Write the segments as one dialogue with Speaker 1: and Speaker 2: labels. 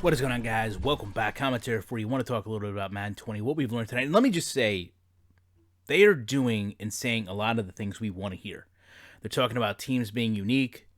Speaker 1: What is going on, guys? Welcome back. Commentary for you. Want to talk a little bit about Madden 20, what we've learned tonight. And let me just say, they are doing and saying a lot of the things we want to hear. They're talking about teams being unique,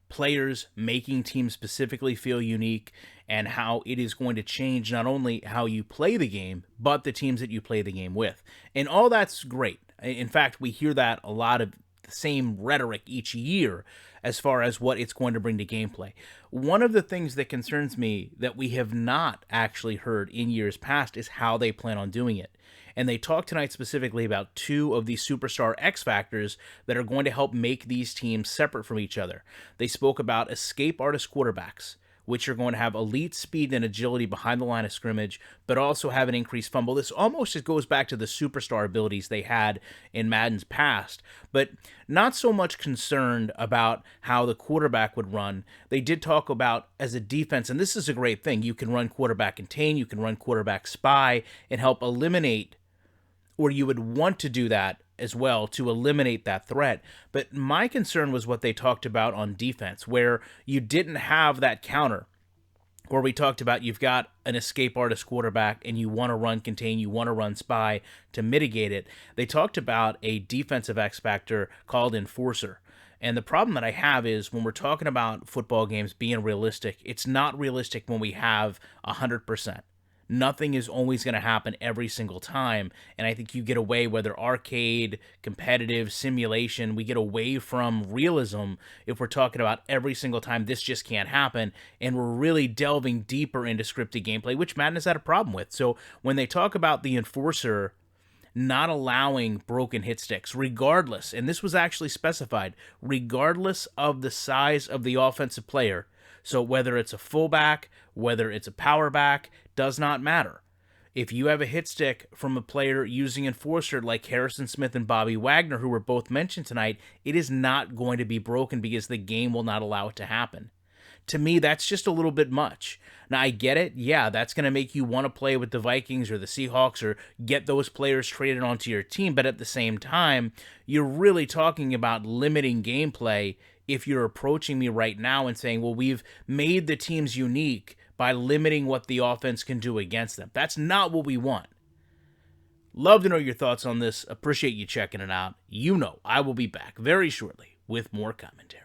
Speaker 1: players making teams specifically feel unique, and how it is going to change not only how you play the game, but the teams that you play the game with. And all that's great. In fact, we hear that a lot of the same rhetoric each year as far as what it's going to bring to gameplay. One of the things that concerns me that we have not actually heard in years past is how they plan on doing it. And they talked tonight specifically about two of the superstar X factors that are going to help make these teams separate from each other. They spoke about escape artist quarterbacks, which are going to have elite speed and agility behind the line of scrimmage, but also have an increased fumble. This almost just goes back to the superstar abilities they had in Madden's past, but not so much concerned about how the quarterback would run. They did talk about as a defense, and this is a great thing, you can run quarterback contain, you can run quarterback spy, and help eliminate, or you would want to do that as well to eliminate that threat. But my concern was what they talked about on defense, where you didn't have that counter, where we talked about you've got an escape artist quarterback and you want to run contain, you want to run spy to mitigate it. They talked about a defensive X factor called enforcer. And the problem that I have is when we're talking about football games being realistic, it's not realistic when we have 100%. Nothing is always going to happen every single time, and I think you get away, whether arcade, competitive, simulation, we get away from realism if we're talking about every single time this just can't happen, and we're really delving deeper into scripted gameplay, which Madden has had a problem with. So when they talk about the enforcer not allowing broken hit sticks, regardless, and this was actually specified, regardless of the size of the offensive player, so whether it's a fullback, whether it's a power back, does not matter. If you have a hit stick from a player using enforcer like Harrison Smith and Bobby Wagner, who were both mentioned tonight, it is not going to be broken because the game will not allow it to happen. To me, that's just a little bit much. Now, I get it. Yeah, that's going to make you want to play with the Vikings or the Seahawks or get those players traded onto your team. But at the same time, you're really talking about limiting gameplay if you're approaching me right now and saying, well, we've made the teams unique by limiting what the offense can do against them. That's not what we want. Love to know your thoughts on this. Appreciate you checking it out. You know I will be back very shortly with more commentary.